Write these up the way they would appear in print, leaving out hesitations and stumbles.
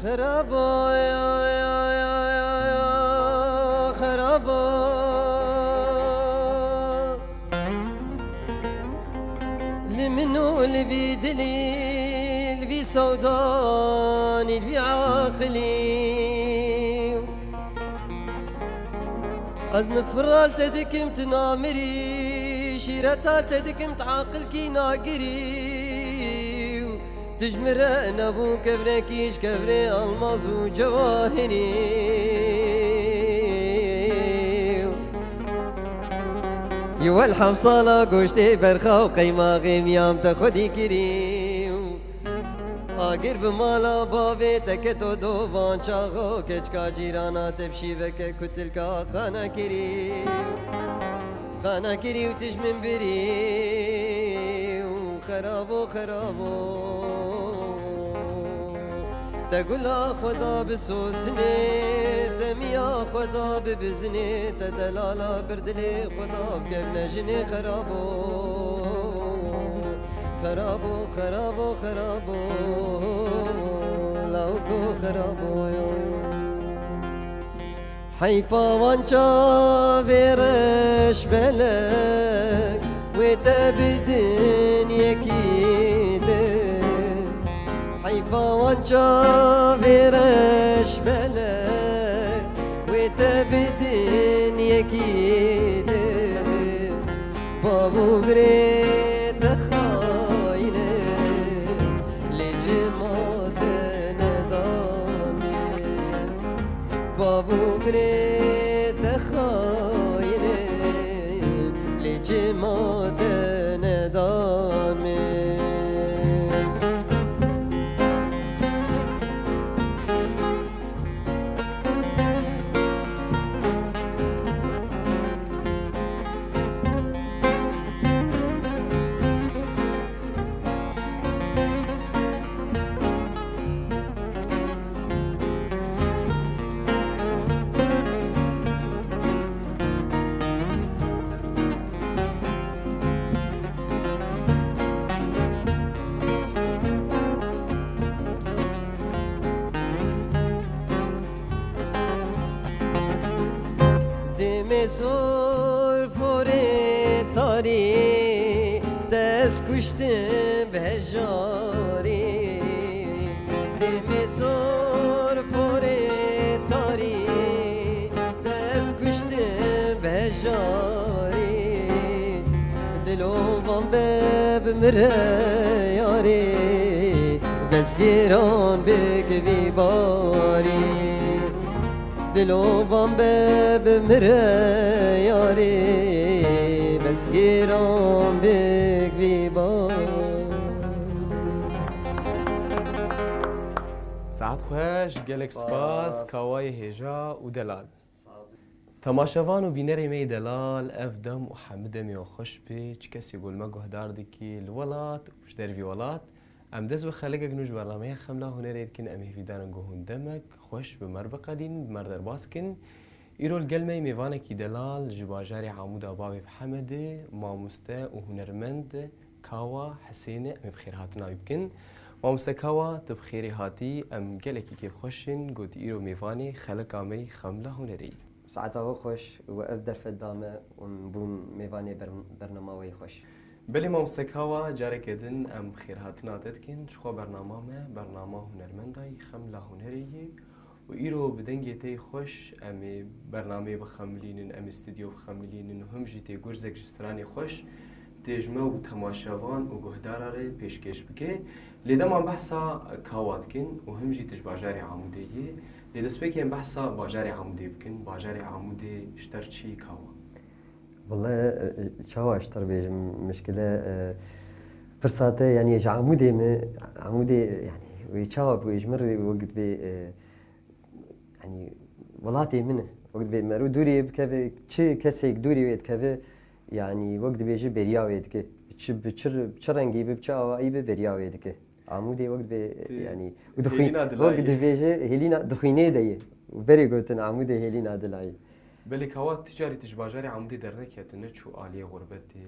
خرابا يا خرابا لمنو البي دليل البي سودان البي عاقلي از نفرال تدكم تنامري شيرتال تدكم تعاقل كي ناقري تجمر نبو كبري كيش كبري الماس وجواهري يوال حمصالة قوشتي برخا وقيمة غيميام تخدي كريم آگر بمالا بابي تكتو دوفان شاغو كچكا جيرانا تبشي بك كتلكا قانا كريم قانا كريم تجمن بريم خرابو خرابو تقول خدا بسوسني تميا خدا ببزني تدلالا بردلي خدا بكبنا جني خرابو خرابو خرابو خرابو لاوكو خرابو حيفا وانشا فيرش بلك وتبدن يكيدك حيفا وانشا فيرش بلك وتبدن يكيدك بابو بريد خاينه لجماعة نداني بابو بريد خاينه لجماعة نداني سور فوری تاری دست کشتم به جاری دم سور فوری تاری دست کشتم به جاری دلو بام بمره یاری بس گیران بگوی باری دلو بام بمره یاری بس گیران بگوی باری ساعت خوش گلک سپاس کاوای هجا و دلال تماشاوان و بینر می دلال افدم و حمدم و خوش بی چه کسی گل ما گهدار دیکی الولات وش در وی ولات ام دز و خلق گنوش برنامه خملا هنرید کن امه ویدان گهون دمک خوش به مربقه دین مردر باز کن ایرول گلمی میوانه کی دلال جباجاری عمود آباوی حمده ماموسته و هنرمند کاوا حسین ام بخیر هاتنا بکن ماموسته کاوا تبخیری هاتی ام گلکی که خوشن گود ایرو میوانه خلق آمی خملا هنری ساعتها خوش و ابدر فدامه ونبون میوانه برنامه خوش بلی ماموسته کاوا جاره کدن ام بخیر هاتنا دادکن شخوا برنامه هنرمندای خملا هنری و ایرو بدنگی تی خوش امی برنامه بخملینن ام استودیو بخملینن و هم جیتی گرزک جسترانی خوش تجمع و تماشاوان و گهداراره پیشکش بکه لیدم هم بحثا کاوات کن و هم جیتش باجاری عموده یه لیدست بکی هم بحثا باجاری عموده بکن باجاری عموده اشتر چی کاوا؟ والله شو اشتر بيج مشكلة فرصاته يعني عمودي عمودي يعني ويشاوب ويجمر وقت بي يعني ولاتي منه وقت بي مرو دوري بكذا شيء كسيك دوري ويد كذا يعني وقت بيجي برياو يدك بتشرنجي بتشاوا أي برياو يدك عمودي وقت بي يعني هيلينا دلعي. وقت بيجي هيلينا دخينه دي بري قلتن عمودي هيلينا دلعي بلك هوا تجاري تجباجاري عمودي درنك يتنت شو آلية غربتي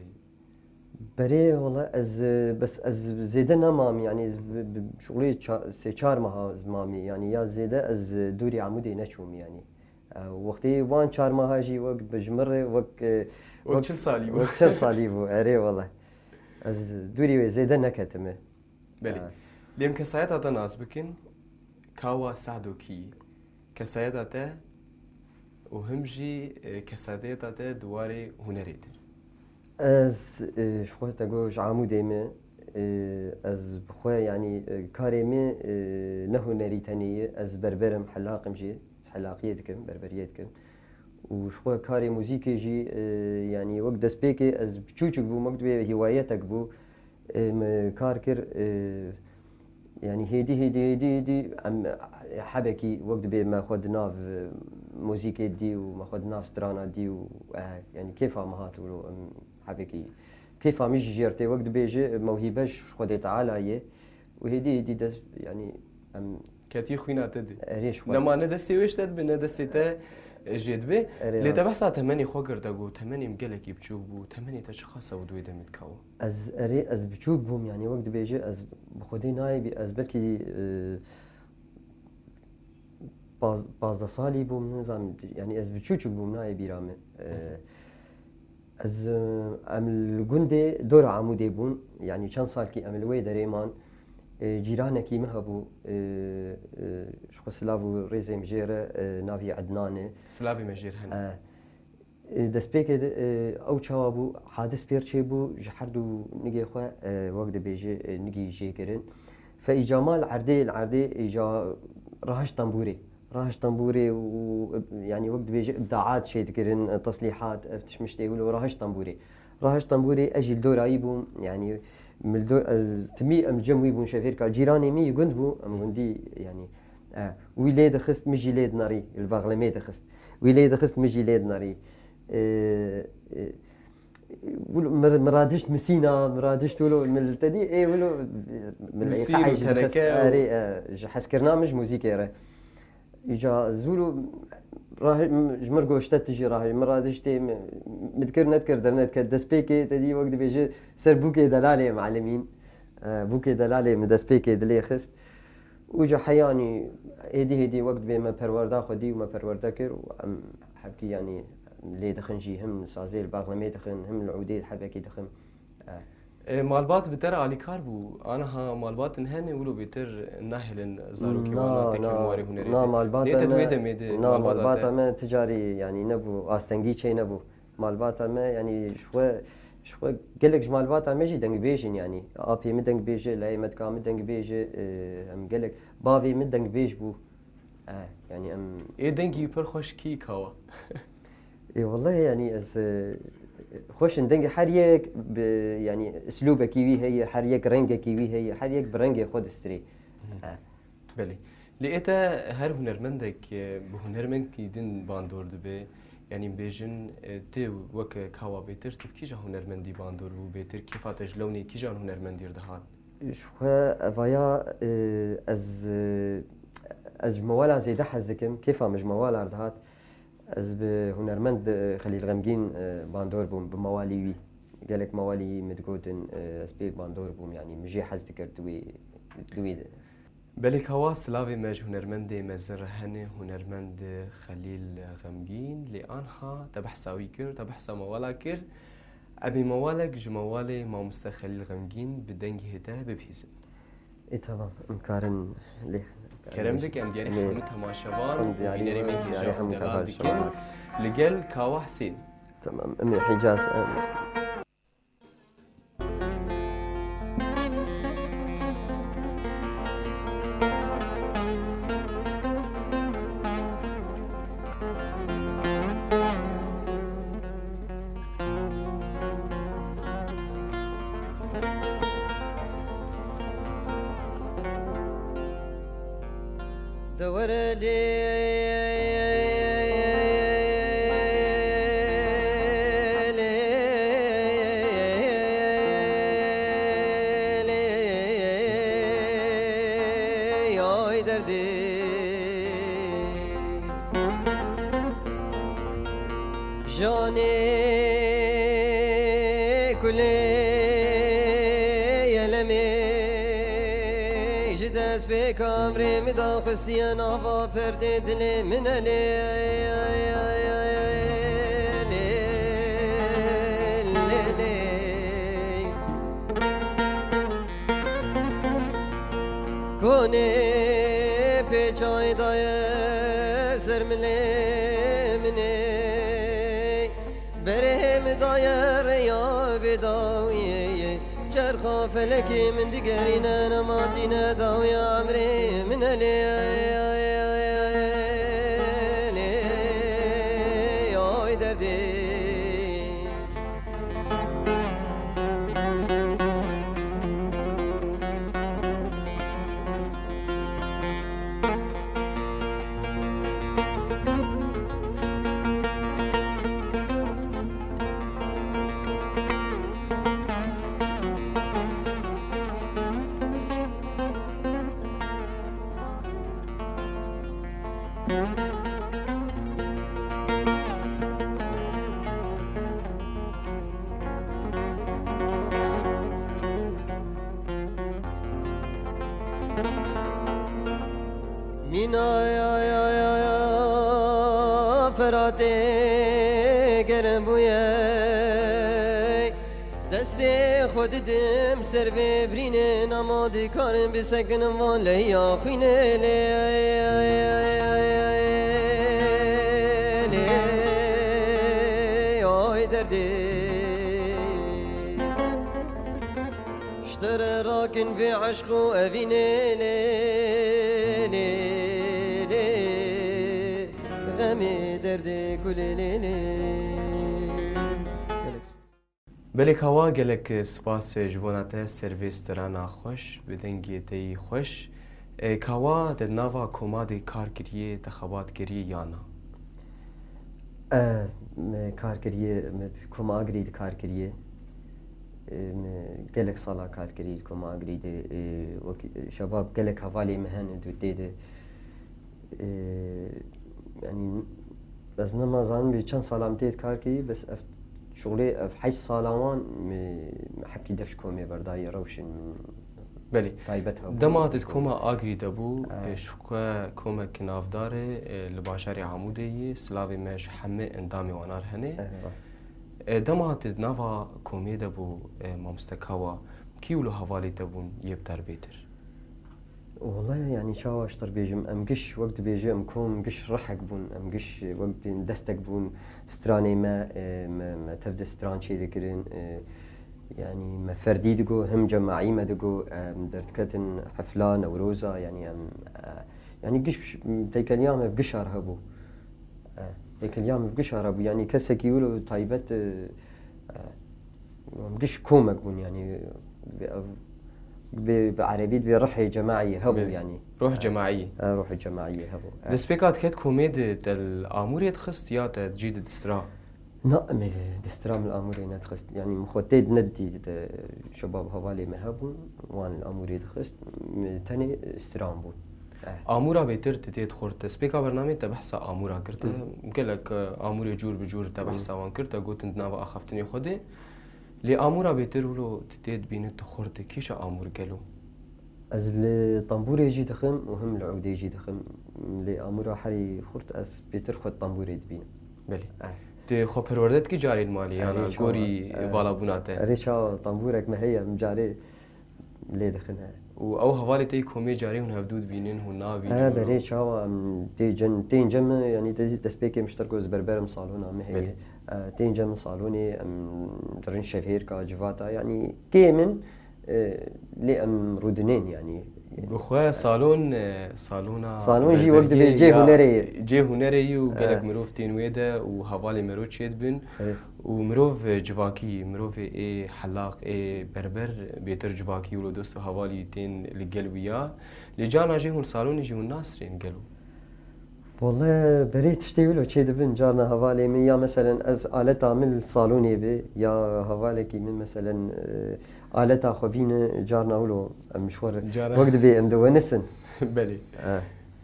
بري والله بس زيدنا مامي يعني شغلي سي چار ماها مامي يعني يا زيده از دوري عمودي نشوم يعني وقتی وان چار ماها جي وقت بجمر وقت شل صالي بو. وقت شل صالي بو اري والله از دوري زيده نكتمه بلي ليم كسايت هذا ناس بكن كاوا سعدو كي كسايت هذا وهمجي كسايت هذا دواري هنريت از شو تقول عمودي ما از بخوا يعني كاري ما نهنري تانية از بربرم حلاقم جي حلاقيتكم بربريتكم وشو كاري موسيقى جي يعني وقت دسبيكي از بتشوشك بو مكتبه هوايتك بو كاركر يعني هيدي ام حبكي وقت بي ما خد ناف موسيقى دي وما خد ناف سترانا دي يعني كيف مهات ولو حبكي كيف مش جيرتي وقت بيجي موهبش خدي تعالى وهيدي دس يعني ام كاتي خوينا تدي ريش لما ندستي ويش تد بندستي تا جيت بي اللي تبحث تمني خوكر دغو تمني مقلك يبچوك بو تمني تشخصه ودوي دمت كاو از بچوك بوم يعني وقت بيجي از بخدي نايبي از بركي باز صالي بوم نظام يعني از بچوك بوم نايبي رامي از عمل جندي دور عمودي بون يعني كان صار كي عمل وي دريمان جيرانكي مهبو شخص سلافو ريزي مجيرة نافي عدناني سلافي مجير هن دسبيك او چوابو حادث بيرچي بو جحردو نيجي خو وقت بيجي نيجي جيكرن فاجامال العردي اجا راهش طنبوري ويعني وقت بيجي ابداعات شي تكرن تصليحات افتش يقولوا راهش طنبوري اجي الدور ايبو يعني من الدور تمي ام جموي بون شافير كا جيراني مي يقندبو ام غندي يعني ويلاد خست مجي لاد ناري البغلميت خست ويلاد خست مجي لاد ناري مرادشت مسينا مرادشت ولو من التدي اي ولو من حسكرنا مش موسيقى اجا زولو راه جمر قوشتت تجي راه مرادشتي نذكر درنت دسبيكي تدي وقت بيجي سر بوكي دلالي معلمين بوكي دلالي من دسبيكي دلي خست وجا حياني هدي وقت بما پروردا خدي وما پروردا كر وعم حبكي يعني لي دخنجي هم سازي الباغلمي دخن هم العودي حبكي دخن مالبات بتر علي كاربو انا ها مالبات نهني ولو بتر ناهل زاروكي وانا تكلموري هنري نا مالبات نا مالبات ما تجاري يعني نبو استنجي شي نبو مالبات ما يعني شو قالك مالبات ما جي دنگ بيجين يعني ابي مدنگ بيجي لا مدكا مدنگ بيجي ام قالك بافي مدنگ بيج بو يعني ام ايه دنگي بر خوش كي كاوا اي والله يعني از خوش ندنگ حريك يعني اسلوبه كيوي هي حريك رنگه كيوي هي حريك برنگه خود استري بلي لقيتا هر هنرمندك بهنرمند كيدن باندور دبي يعني بيجن تي وك كاوا بيتر تبكيجا هنرمندي باندور و بيتر كيفاتج لوني كيجا هنرمندي دهات شو افايا از موالا زيد حزكم كيف مش موالا دهات از بهنرمند خليل غمجين باندور بوم بموالي قالك موالي متقودن اسبي باندور بوم يعني مجي حزتكر دوي بلك هوا سلافي ماج هنرمند مزر هني هنرمند خليل غمجين لانها تبحثاوي كر تبحثا موالا كر ابي موالك جموالي ما مستخليل غمجين بدنج هدا ببهيزن اي تمام مكارن ليه كرم بك ام دياري حمود تماشوان دياري حمود تماشوان لقل كاوا حسين تمام امي حجاز دور دردي جاني كلي يلمي جداس بكامري مدا خسيان آفا پرده دلي من كوني بيجاي داير زرملي مني برهم داير يا بداوي چرخا فلكي من دقرينا نماتينا داوي عمري من يا دردي مینا یا فراته گرم بویه دست خود دم سر ببرینه نمادی کارم بسکنم واله یا خوینه آی دردی اشتر راكن في عشق وأفيني غمي دردي كل ليلي بلك هوا قالك سباس جبوناته سيرفيس ترانا خوش بدنگي تي خوش كوا دناوا كومادي كار كريه تخبات كريه يانا کار کریه کم آگرید کار کریه گلک سالا کار کرید کم آگرید شباب گلک حوالی مهن دو دیده يعني بس نما زمان بيشان سالامتيت كاركي بس شغلي في 8 سالوان حكي دفش كومي برداي روشن بلي طيبتها دماتت كوما آگري دبو شكوا كوما كنافداري لباشاري عمودي سلاوي مش حمي اندامي وانار هني دماتت نافا كومي دبو مامستكاوا كيولو حوالي دبون يبتر بيتر والله يعني شاو اشتر بيجم ام قش وقت بيجي ام كوم قش رحق بون ام قش وقت بين دستك بون ستراني ما تبدا ستران شي ذكرين يعني ما فردي دقو هم جماعي ما دقو درت كتن حفلان او روزا يعني يعني قش ديك اليوم بقش ارهبو ديك اليوم بقش ارهبو يعني كسك يقولوا طيبت قش كومك بون يعني بعربيت بروحي جماعية هبو يعني روح جماعية روح جماعية هبو دسبيكات كت كوميدي الأمور تخست يا تجيد دسترا نعم دسترا من الأمور نتخست يعني مخطيد ندي شباب هوالي مهبون وان الأمور تخست تاني استرام بون آمورا بيتر تتيت خورت سبيكا برنامج تبحث آمورا كرت مقلك آمور جور بجور تبحث وان كرت قلت نتناوا أخفتني خدي لي آمورا بيتر ولو تتيت بينت خورت كيش آمور قالوا از الطنبور يجي دخم وهم العود يجي دخم لي آمورا حري خورت از بيتر خود طنبور يدبين بلي تي خو پروردت کی جاری المالی انا گوری والا بوناته ريشا طنبورك ما هي مجاري لي دخنها او حوالی تی کومی جاری هون حدود بینن هون ناوی بري شاو تين جم يعني تسبيكي مشتركوز بربرم صالونا ما هي تين جم صالوني درن شفير كا جفاتا يعني كيمن لي ام رودنين يعني بخواه صالون جي وقت جي هنري وقالك مروف تين ويدا وحوالي مروف شيد بن ومروف جواكي مروف اي حلاق اي بربر بيتر جواكي ولو دوستو حوالي تين لقلويا لجانا جي هون صالون يجي هون ناصرين قالوا والله بريت تشتيولو شيد بن جارنا حوالي من يا مثلا از آلة عمل صالوني بي يا حوالي كي من مثلا آلة خبين جارنا ولو مشوار وقت بي مدونسن بله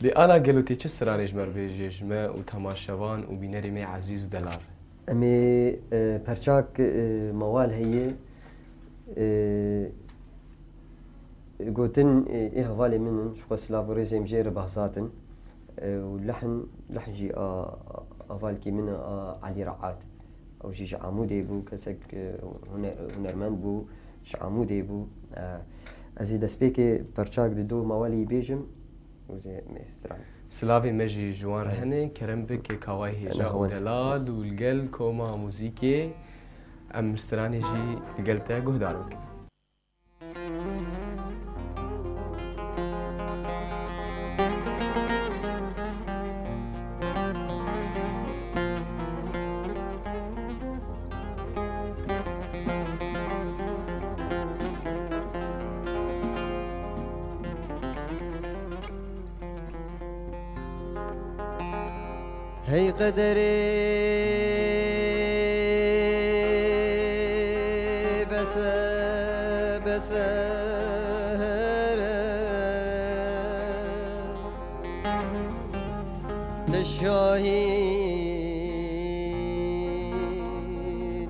لی آنا گلوتی چه سرانیش مر بیجیش ما و تماشاوان و بینری می عزیز و دلار امی پرچاک موال هي قوتن إيه هفالي من شو سلافوريزي مجير بهزاتن ولحن جي هفالكي من علي رعات أو جي عمودي بو كسك هنرمند بو عمودي بو أزيد سبيكي برشاك دو موالي بيجم وزي مستران سلافي مجي جوان هني كرم بك كواي هيجا ودلال والقل كوما موزيكي أم مستراني جي قلتا قهدار بك هي قدري بس تشاهي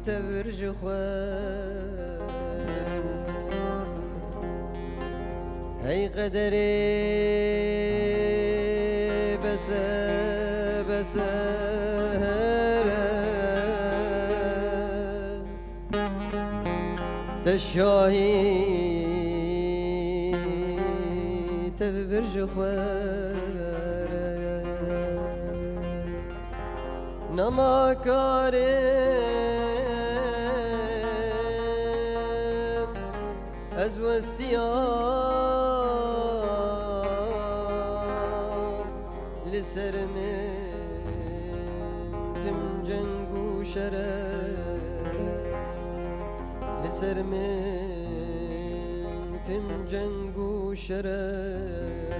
تفرج هي قدري بس تشاهي تبرج نما كارم أزوستيام لسرمن تم جنگو شرر لسرمن تم جنگو شرر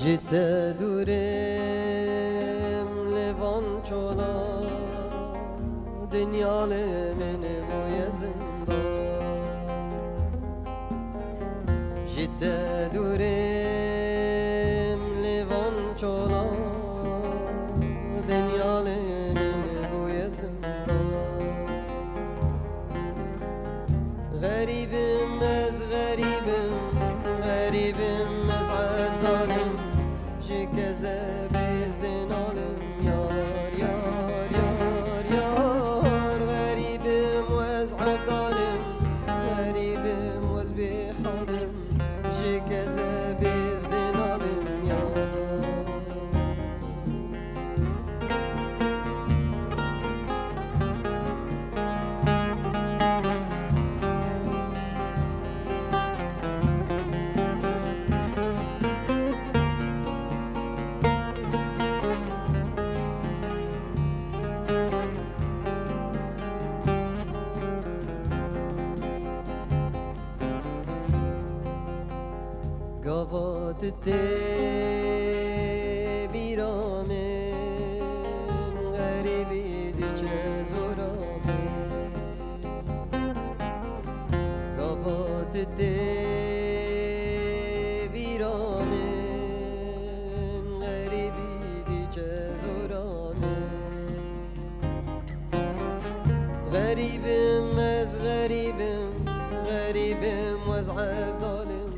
جيت دورم لفان چولا دنیا من بوی زندان جيت دورم لفان چولا دنیا من بوی زندان غريبم از غريبم از عبدالم كذا بيزدن عالم يار يار يار يار غريب وازعب ظالم غريب وازبي حالم شي كذا بيزدن عالم يار قفات بیرامن غریبی دیچه زورامن قفات بیرامن غریبی دیچه زورامن غریبم از غریبم از عبدالم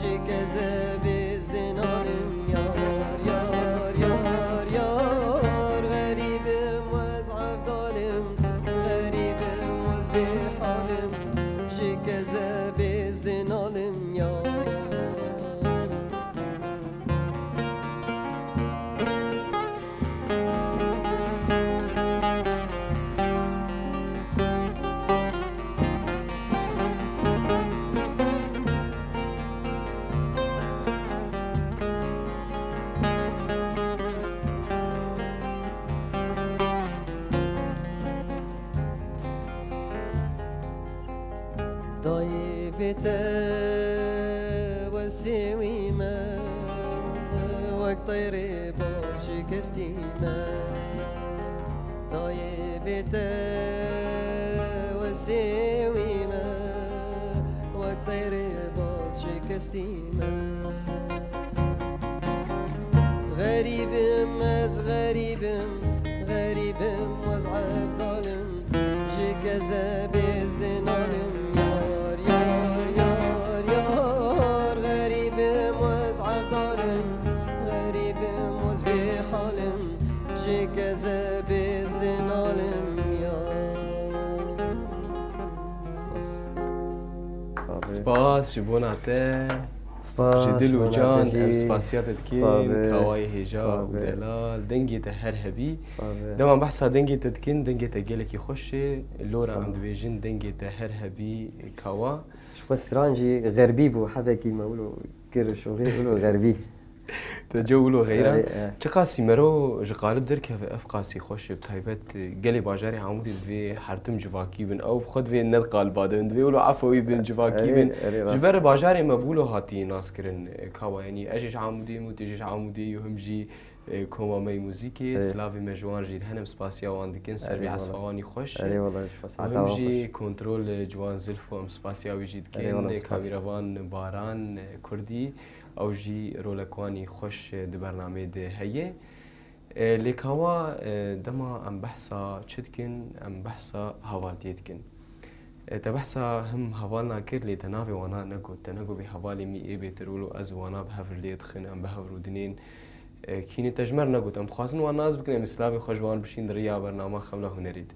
شي كذا بيزدن عالم يار يار يار يار غريب وازعب ظالم غريب وازبي حالم شي كذا بيزدن عالم يار ضايبت وسوي ما وقطير باش شكستي ما ضايبت وسوي ما وقطير باش شكستي ما غريب مز غريب غريب وزعب ظالم جي كذا بيزدن علم يار يار يار يار غريب وزعب ظالم غريب وزبي حالم جي كذا بيزدن علم يار سپاس جبونا ته جدل و جان ام سپاسیات تكين كواي هجا و دلال دنگي ته هر هبي دما بحثا دنگي تتكين دنگي ته گلكي خوشي لورا ام دويجن دنگي ته هر هبي كوا شو سترانجي غربي بو حبكي ما ولو كرش ولو غربي تجولو غيره چقاسي مرو جقالب در كيف افقاسي خوش بتايبت قلي باجاري عمودي في حرتم جواكي بن او خد في ند قالباد بن ولو عفوي بن جواكي بن جبر باجاري مبولو هاتي ناس كرن كوا يعني اجيش عمودي متجيش عمودي يهمجي كوما مي موزيكي سلافي مجوان جيل هنم سباسيا واندكن سربي عصفواني خوش اي والله همجي كنترول جوان زلفو ام سباسيا ويجيد كن كاميروان باران كردي او جي رولكواني خوش دي برنامج دي هي لكوا دما ام بحثا چدكن ام بحثا هوالتيتكن تبحثا هم هوالنا كر لي تنافي وانا نقو بهوالي مي اي بيترولو از وانا بهفر لي دخن ام بهفرو دنين كيني تجمر نقول ام خاصن والناس بكن ام سلافي خوشوان بشين دريا برنامج خمله هنريد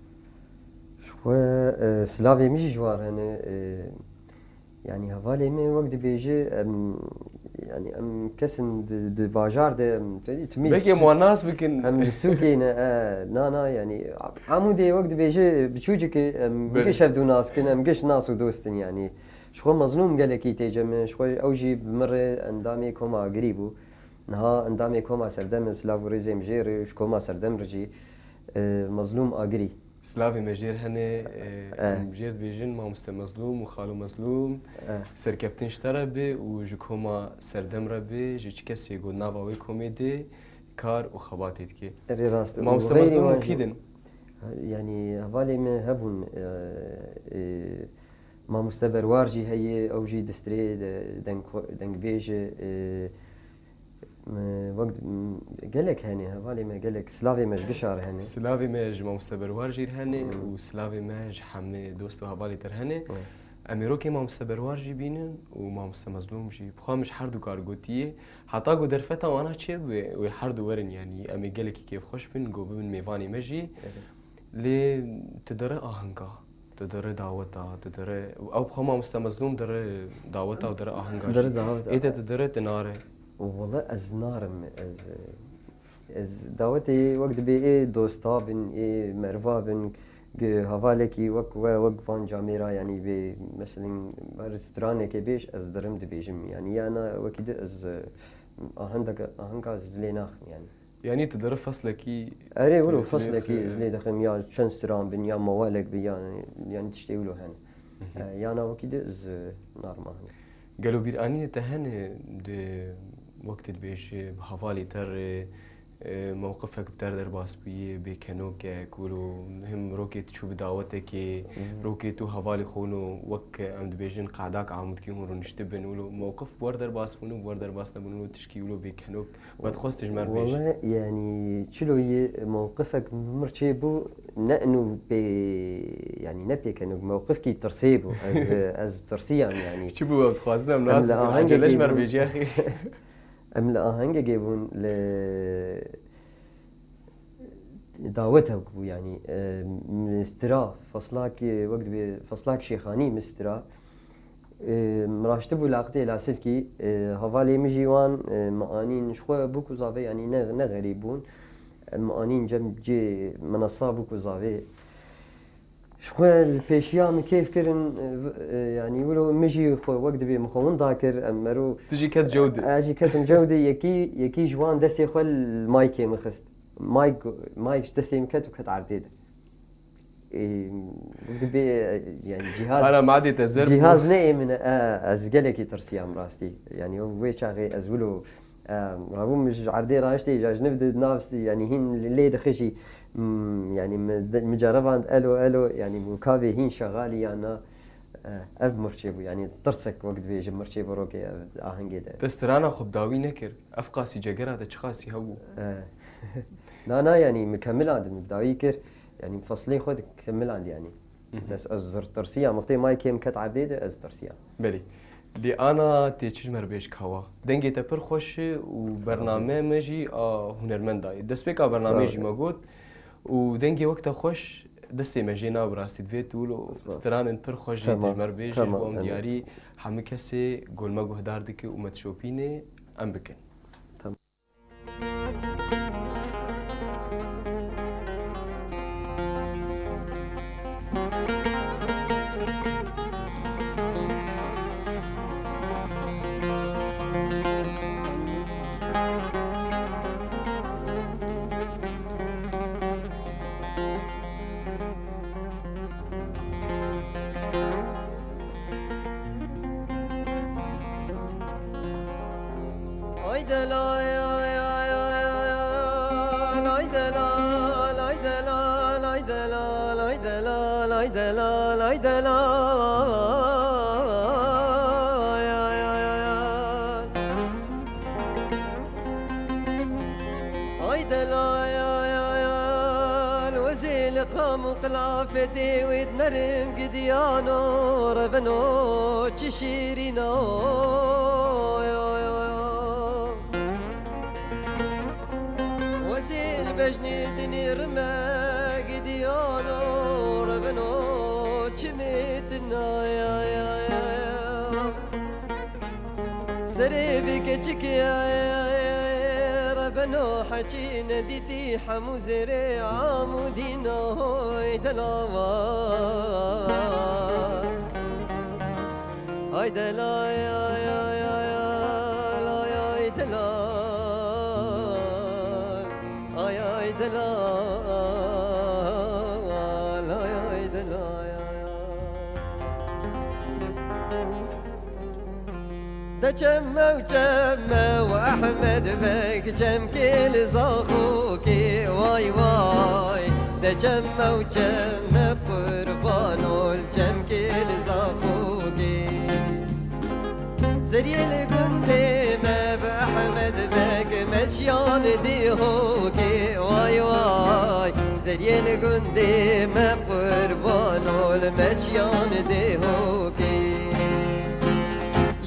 شو سلافي مش جوار هنا يعني هوالي من وقت بيجي يعني ام كسن د باجار ده تميز بكي مواناس بكن ام سوكينا نا يعني عمودي وقت بيجي بتشوجك بكش هفدو ناس كنا مكش ناس ودوستن يعني شو مظلوم قال لك تيجي شو اوجي بمر اندامي كوما قريبو نها اندامي كوما سردم سلافوريزي مجيري شكوما سردم رجي مظلوم اجري سلافي مجير هني مجير بيجن ما مظلوم وخالو مظلوم سركفتن اشترى بي وجكوما سردم ربي جيش كسي يقول ناباوي كوميدي كار وخباتيت كي ما مظلوم اكيدن يعني هبالي من هبون ما مستبر وارجي هي او جي دستري دنك بيجي وقت قالك هني هوالي ما قالك سلافي مش قشار هني سلافي ماج ما مستبر وارجي هني وسلافي ماج حمي دوستو هوالي تر هني اميروكي ما مستبر وارجي بينن وما مستمظلوم جي بخا مش حردو كارغوتيه حتى قو درفتا وانا تشيب وحردو ورن يعني امي قالك كيف خوش بن قو بن ميفاني مجي لي تدري اهنكا تدري دعوتا تدري او بخا ما مستمظلوم دري دعوتا ودري اهنكا دري دعوتا ايه تدري تناري والله از نارم از دعوتي وقت بي ايه دوستا بن ايه مرفا بن هوالكي وق فان جاميرا يعني بي مثلا رستوران كي بيش از درم دبيجم يعني انا وكيد از اهنكا از ليناخ يعني تدري فصلكي اري ولو فصلكي زلي دخم يا شنستران بن يا موالك بيا يعني تشتي ولو هن يعني وكيد از نارما قالوا بيراني تهن وقت بيش بحوالي تر موقفك بتر در باس بيه بكنوك كولو هم روكيت شو بدعوتك روكيتو حوالي خونو وك عند بيجن قعداك عمود كي هون نشتبن ولو موقف بوردر باس بونو بوردر باس نبونو تشكيلو بكنوك وتخص تجمر بيش والله يعني شلو هي موقفك مرتشيبو نأنو بي يعني نبي كانوا موقفك ترسيبو از ترسيان يعني شو بو بتخوازنا مناسب عجلش مر بيجي يا اخي ام الآهنگ جيبون ل دعوتها يعني مسترا فصلاك وقت فصلاك شيخاني مسترا مراشتبو لاقتي لاسلكي هوالي مجيوان معانين شخوا بوكو زافي يعني نه غريبون معانين جنب جي منصة بوكو زافي شخوا البيشيام كيف كرن يعني ولو مجي وقت بي مخون ذاكر امرو تجي كت جودة اجي كت جودة يكي جوان دسي خو المايك مخست مايك دسي مكت وكت عرديده وقت بي يعني جهاز انا ما عادي تزرب جهاز نئي من از قالك ترسي عم راستي يعني وي شاغي ازولو رابو مش عردي راشتي جاج نبدأ نفسي يعني هين اللي دخشي يعني مجربة عند الو يعني مكابي هين شغالي انا اف مرشبو يعني ترسك وقت بيجي مرشبو روكي اهنجي ده تسترانا خب داوي نكر افقاسي جگرا تشخاصي هو لا يعني مكمل عندي مبدأي كر يعني مفصلين خود كمل عندي يعني بس از ترسيا مقطع ماي كيم كت عديده از ترسيا بلي دي انا تيجمر بيش كوا دنگي تپر خوش و برنامجي هنرمنداي دسبيكا برنامجي موجود و دنگي وقت خوش دستي مجينا براستي فيتول استران پر خوش تيجمر بيش بوم دياري همه کسی گل ما گهدار دکی اومد شوپینه ام بکن قلافتي ويتنرم قديانو ربنو تشيرينو وسيل بجني تنير ما قديانو ربنو تشميتنا يا سريبك تشكيا ربنا حكينا ديتي حموزري عمودينا هاي دلاوا هاي دلا يا لا يا دلا هاي دلا لا يا دلا ده جمة وجمة وأحمد بك جم كل زاخوكي واي ده جمة وجمة قربانو الجم كل زاخوكي زري القندي ما بأحمد بك مشيان ديهوكي واي زري القندي ما قربانو المشيان ديهوكي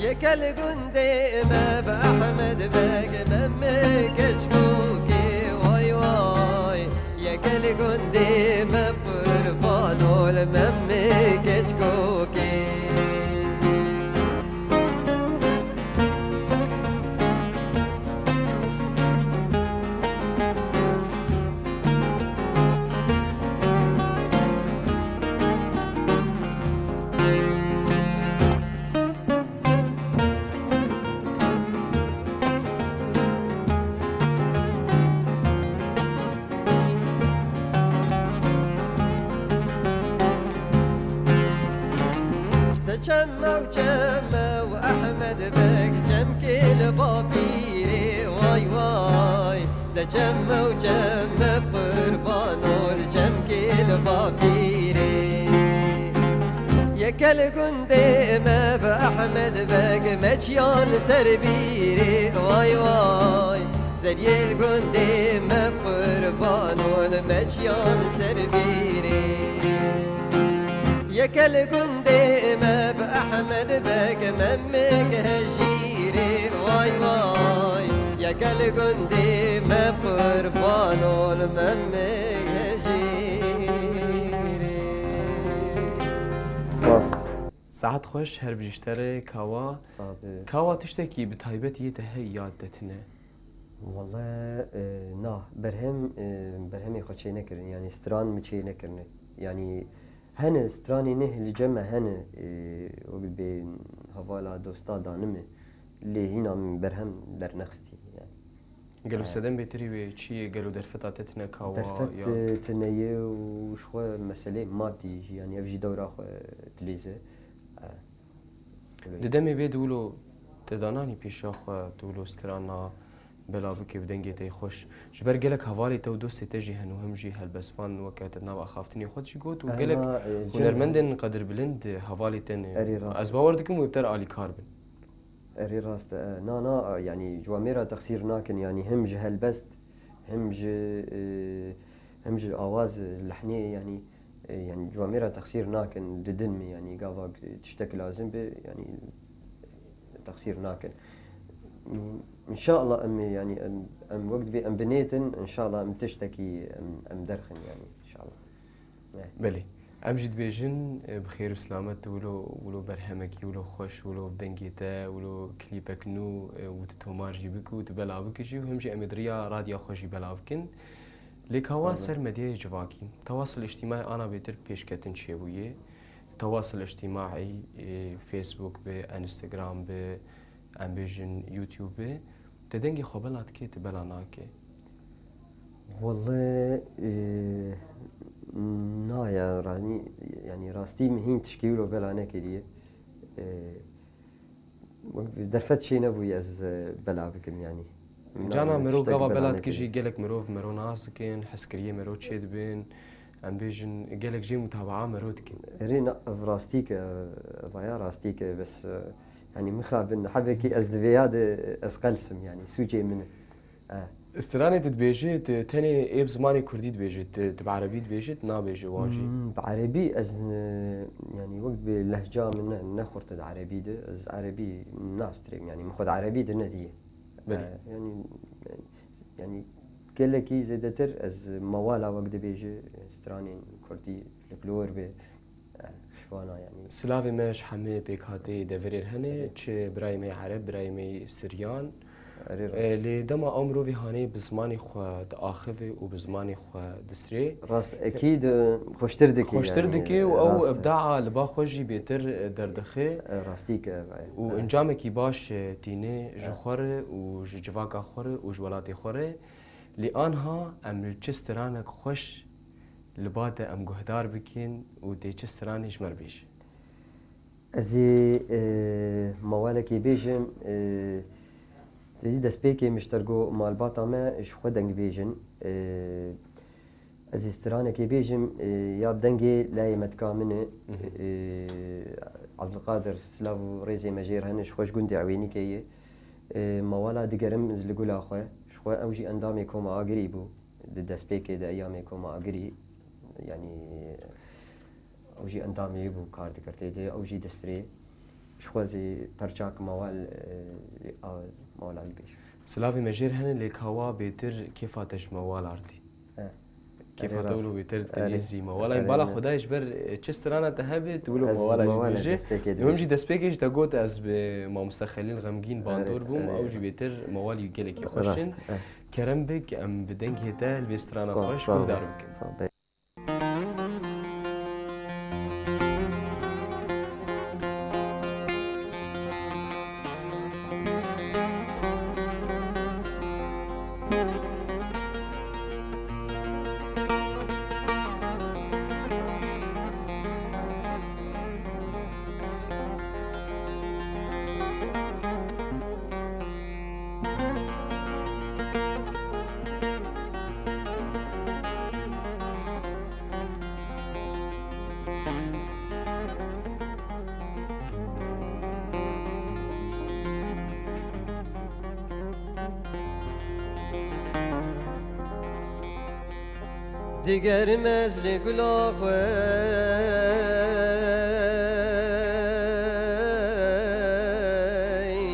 يكل قندي ما بأحمد بك ممك اشكوكي واي يكل قندي ما قربانو الممك اشكوكي جمة وجمة وأحمد بك جم كل بابيري واي ده جمة وجمة قربانو الجم كل بابيري يا كل قندي ما بأحمد بك مشيان سربيري واي زري القندي ما قربانو المشيان سربيري يا كل قندي ما بأحمد بك ممك هجيري واي يا كل قندي ما قربانو الممك هجيري سپاس ساعت خوش هر بجشتره كوا كوا تشتكي بتايبت يتهي ياد دتنه والله نا برهم خدشي نكرن يعني ستران مشي نكرن يعني هن ستراني نه اللي جمع هن وقت بين هوالا دوستا دانمه اللي هنا من برهم در نخستي يعني قالوا سدم بيتري شي قالوا درفتا تتنا كوا درفت تنية وشوي مسألة مادي يعني أفجي دورة تليزة ددمي بيدولو تداناني بيشاخ دولو استرانا بلا بكي بدنجي تي خوش جبر قالك هوالي تو دوستي تجي هنو همجي هالبسفان وكات نابا خافتني خد شي قوت وقالك هنرمندن قدر بلند هوالي تن أزباوردكم ويبتر آلي كاربن أري راست نا يعني جواميرا تقصير ناكن يعني همج هالبست همج آواز اللحنية يعني جواميرا تقصير ناكن ددنمي يعني قافا تشتكي لازم يعني تقصير ناكن ان شاء الله امي يعني ام وقت بي ام بنيتن ان شاء الله ام تشتكي ام درخن يعني ان شاء الله بلي ام جد بيجن بخير وسلامت ولو برهمك ولو خوش ولو بدنجيتا ولو كليبك نو وتتومار جيبك وتبلا بك جي وهمجي ام دريا راديو خوشي بلا بكن لك هوا سر مديه جواكي تواصل اجتماعي انا بيتر بيشكتن شيويه تواصل اجتماعي فيسبوك بانستغرام امبيجن يوتيوب تدنجي خبلات كي تبلا ناكي والله نايا راني يعني راستي مهين تشكيلو بلا ناكي درفت شي نبوي از بلا بكم يعني جانا مرو قابا بلاد كيجي قالك مرو ناسكن حسكريه مرو تشيد بين امبيجن قالك جي متابعه مرو تكن رينا فراستيك فيا راستيك بس يعني مخابن حبكي ازدبياد اسقلسم يعني سوجي منه استراني تتبيجي تاني ايه بزماني كردي تبيجي بعربي تبيجي نابيجي واجي بعربي از يعني وقت باللهجه من نخرت عربي ده از عربي ناس تريم يعني ماخذ عربي ده نديه يعني كلكي زدتر از موالا وقت بيجي استراني كردي الكلور به شوانا يعني سلافي مش حمي بيك هاتي دفرير هني تشي براي مي عرب براي مي سريان اللي دما عمرو في هاني بزماني خو داخفي وبزماني خو دسري راست اكيد خوشتردكي يعني او ابداع لبا خوجي بيتر دردخي راستيك وانجامكي باش تيني جخور وجواكا خور وجولاتي خور لانها ام تشسترانك خوش لباته ام جهدار بكين ودي تشستراني جمر بيش ازي موالكي بيجن دي دسبيكي مشترقو مال باتا ما اش خدنج بيجن از استرانكي بيجن يا بدنجي لا متكامنه عبد القادر سلاو ريزي مجير هنش خوش قندي عويني كي موالا دقرم از لقول اخوه شخوه اوجي اندامي كوما اقريبو دي دسبيكي دا ايامي كوما اقري يعني اوجي اندامي بو كارد كرتي دي اوجي دستري شوازي برجاك موال موال البيش سلافي مجير هن اللي كوا بيتر كيف تش موال عرتي كيف تقولوا بيتر تنيزي موال بالا خدايش بر تشسترانا تهبي تقولوا موال جي يمجي دسبيكيش تقوت از بما مستخلين غمجين باندور بوم اوجي بيتر موال يجيلك يخشن كرمبك ام بدنك هتا البيسترانا خوش وداربك دیگر مزل گلاخوی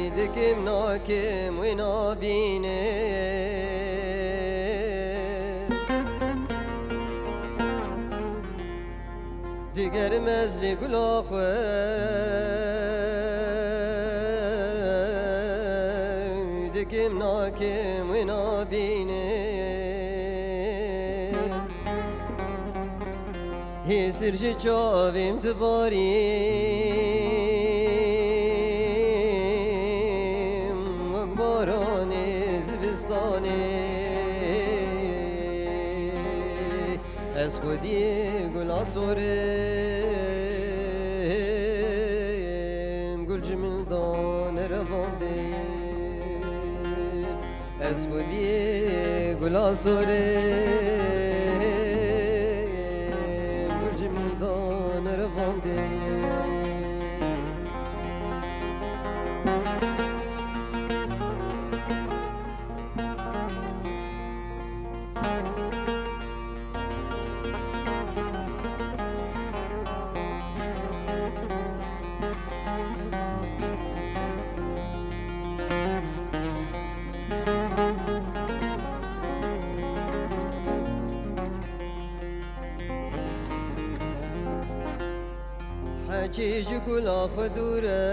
دکم ناکم و نابینه دیگر مزل گلاخوی دکم ناکم و نابینه هی سرچه چاویم دباریم وقت باران زبستانه بستاني از خودی گل آسوریم گل جملدان رواندین از خودی گل آسوریم گل جملدان رواندین حكي جقول خدوره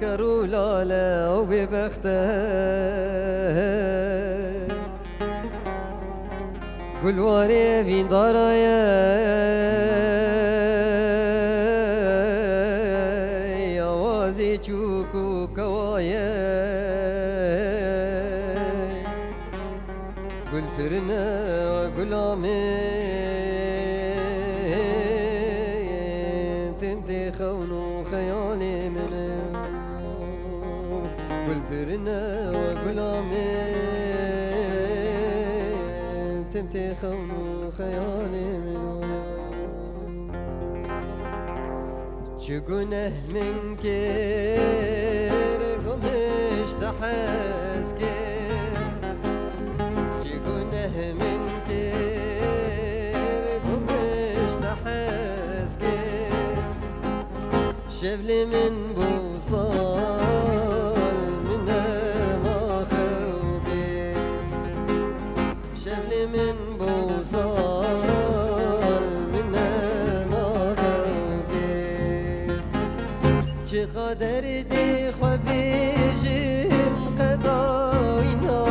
كرولاله وببخته قل واري بين دارايا يا وازي تشوكو كوايا قل فرنا غلامين تنتي خونو خيالي منه والفرنا وغلامين تنتي خونو خيالي منه شقونه من كير قمش تحس كير شقونه من شبلي من بوصال من ما خوكي شبلي من بوصال من ما خوكي چه قدر دي خبيجم قداوينا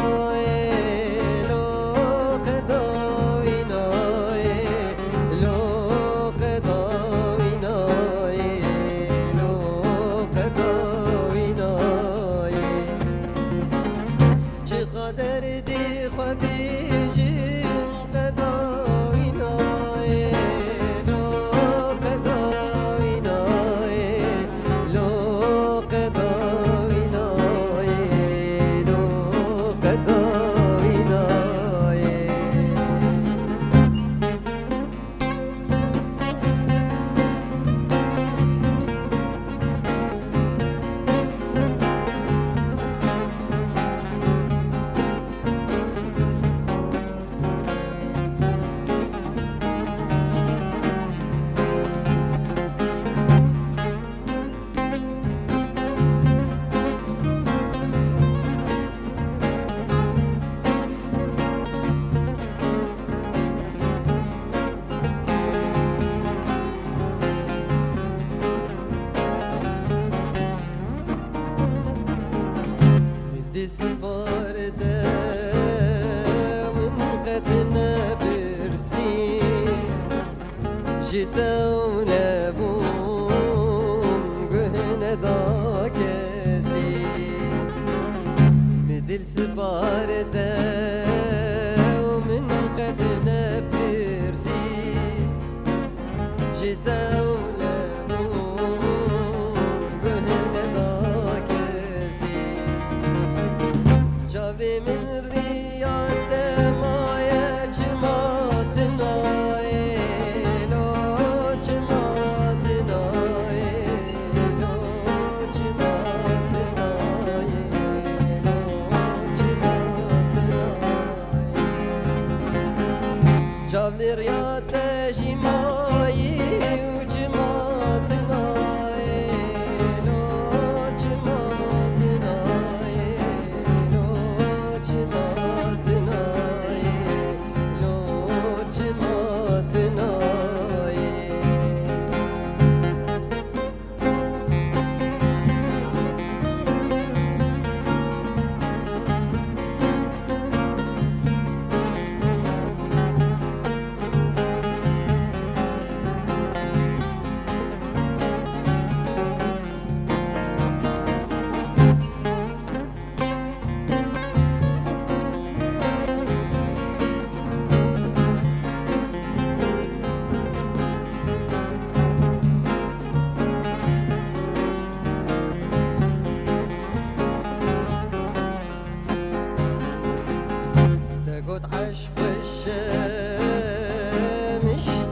سفارته من قتنا برسي جيتا ونبوم قهنا داكسي مدل سفارته ومن قتنا برسي جيتا من رياض مايا جماعتنا لو جماعتنا لو جماعتنا لو جماعتنا جاب لي رياض جماعي وجماعتنا لو جماعتنا عشق الشمس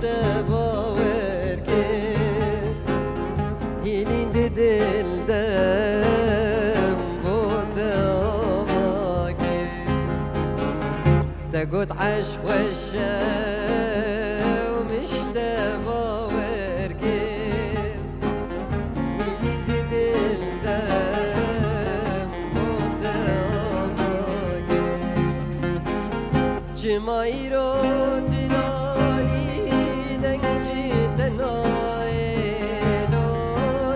تباور كن هيلين دل دم بود آماگه تقول عشق الشمس تباور كن هيلين دل دم بود آماگه جمعی رو دلالی دنجی تنای لو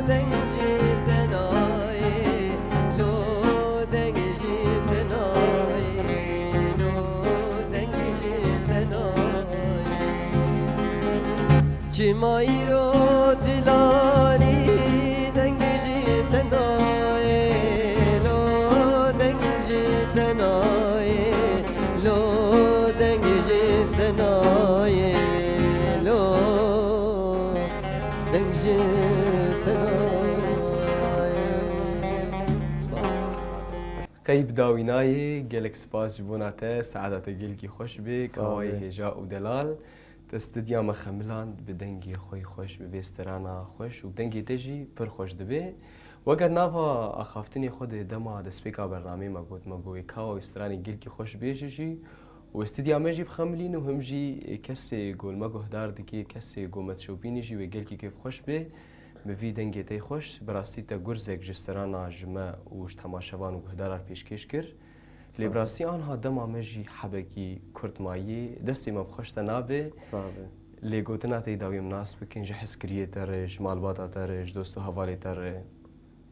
دنجی تنای لو دنجی تنای لو دنجی تنای جمعی رو دلالی دنجی تنای لو دنجی تنای لو دنجی تنای لو دنجی تنای سپاس قيب داويناي جالك سباس جبوناته سعادة جيلكي خوش بي كواي هجاء ودلال تستديا مخملان بدنجي خوي خوش ببيسترانا خوش ودنجي تجي پر خوش دبي وقت نافا اخافتني خود دما دسبيكا برنامج ما قوي كاو استراني جيلكي خوش بيشي واستديا مجي بخملين وهمجي كسي قول ما قهدار دكي كسي قومت شوبيني جي وجيلكي كيف خوش بي بفي دنگی تی خوش براستی تا گرزک جسترانا جمع وش تماشاوان و گهدارار پیشکش کر لیبراستی آنها دما مجی حبکی کرد مایی دستی ما بخوش تنابه صعبه لگوتنا تی داوی مناس بکن جه حسکریه ترش مالباتا ترش دوستو حوالی تر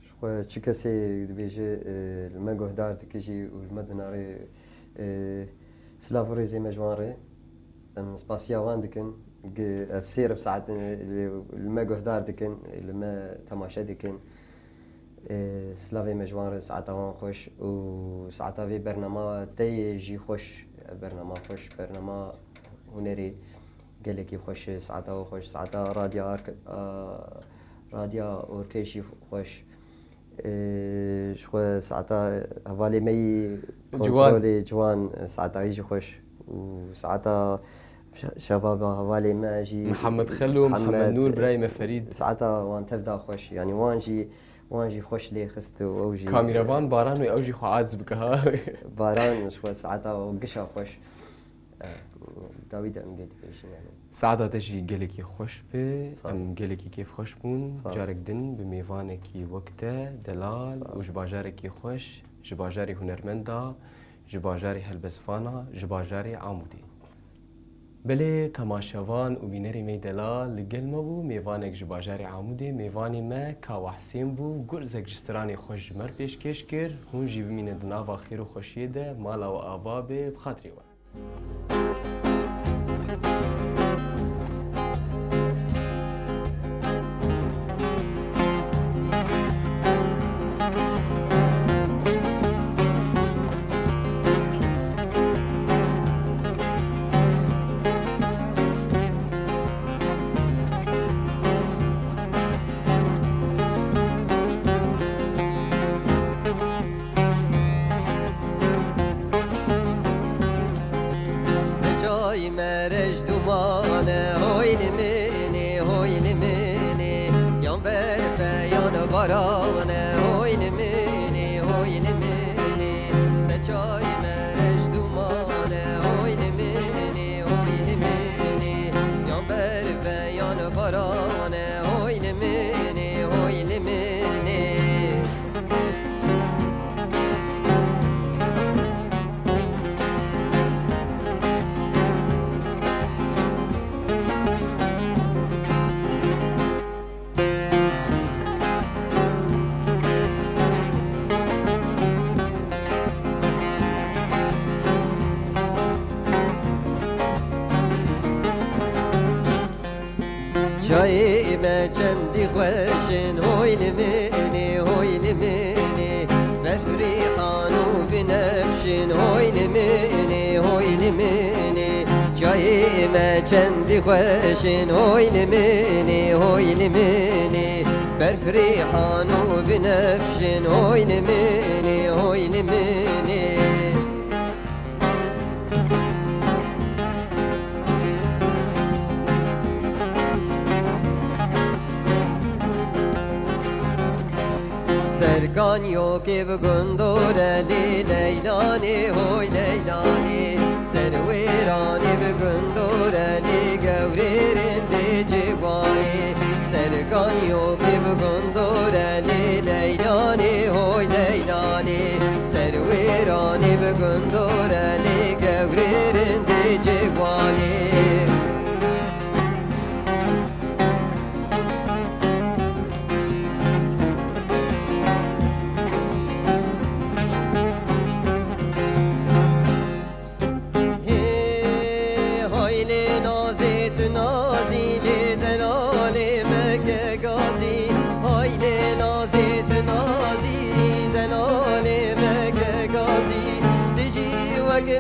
شو چی کسی بیجه المجه دار تكيجي والمدناري سلافوريزي مجواري سباسيا واندكن افسير بساعات المجه دار دكن لما تماشا دكن سلافي مجواري ساعتها وان خوش وساعتها في برنامج تيجي خوش برنامج خوش برنامج هنري قالك خوش ساعتها خوش ساعتها راديو اوركيشي خوش شو ساعتها هوالي مي كنترولي جوان ساعتها يجي خوش وساعتها شباب هوالي ما اجي محمد خلو محمد نور برايم فريد ساعتها وان تبدا خوش يعني وانجي خوش لي خست اوجي كاميرافان باران واوجي خو عاز بكها باران شو ساعتها وقشا خوش داويد ام قد بيش يعني سعادة تجي جالكي خوش بي ام جالكي كيف خوش بون جارك دن بميوانكي وقته دلال وجباجاركي خوش جباجاري هنرمندا جباجاري هلبسفانا جباجاري عمودي بله تماشاوان و بینری می دلال لگل بو میوانک جباجاری عمودی میوانی ما کاو حسین بو گرزک جسترانی خوش جمر پیش کش کر هون جی بمینه دناوا خیر و خوشیه ده مالا و آوابه بخاطری وان مرج دومانه هوی لمنی هوی لمنی یان برف یان بارانه هوی لمنی سچای مرج دومانه هوی لمنی یان برف یان بارانه هوی لمنی جای ما چندی خوشن هوی لمنی بفریحان و بنفشن هوی لمنی جای ما چندی خوشن هوی لمنی بفریحان و بنفشن هوی لمنی سرکان یو که بگندور لیلانی هوی لیلانی سرویرانی بگندور لی گورین دی جوانی سرکان یو که بگندور لیلانی هوی لیلانی سرویرانی بگندور لی گورین دی جوانی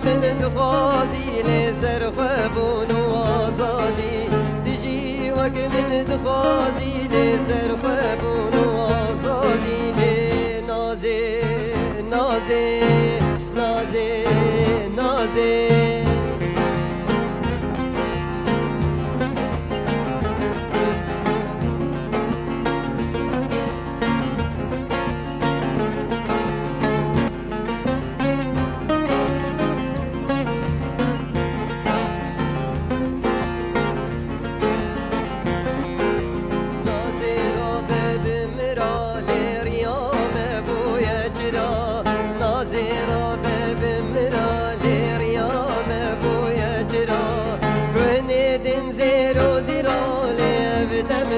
من دخوازی لسر خوابون و آزادی تجی وک من دخوازی لسر خوابون و آزادی لی نازی نازی نازی نازی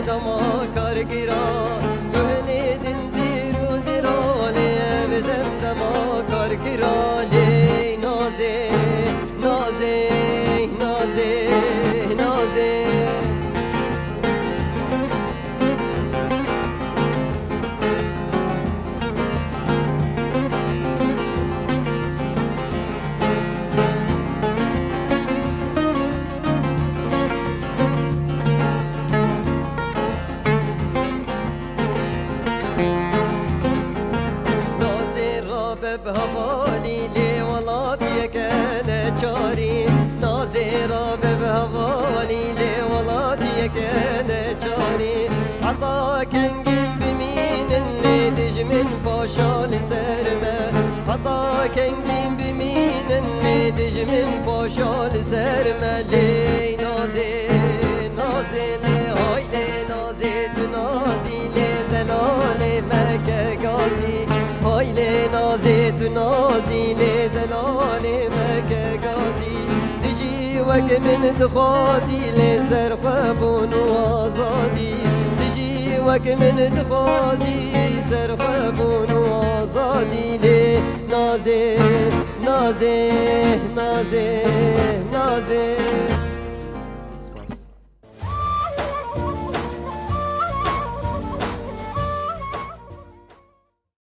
دما کار گیرا گهنه دن زیرو زیرا لی بدم دما کار گیرا لی نازه نازه نازه نازه بهوالي لي ولاتي كان جاري ناظرة بهوالي لي ولاتي كان جاري حتى كان جنب مين اللي دجمن باشا لسرمه حتى كان جنب مين اللي دجمن باشا لسرمه لي نازي نازي لي هاي لي نازي تنازي لي دلالي مكة غازي هاي لي نازي تنازي لي دلالي مكة غازي تجي وك من تخازي لي سر خوابون وآزادي تجي وك من تخازي سر خوابون وآزادي لي نازي نازي نازي نازي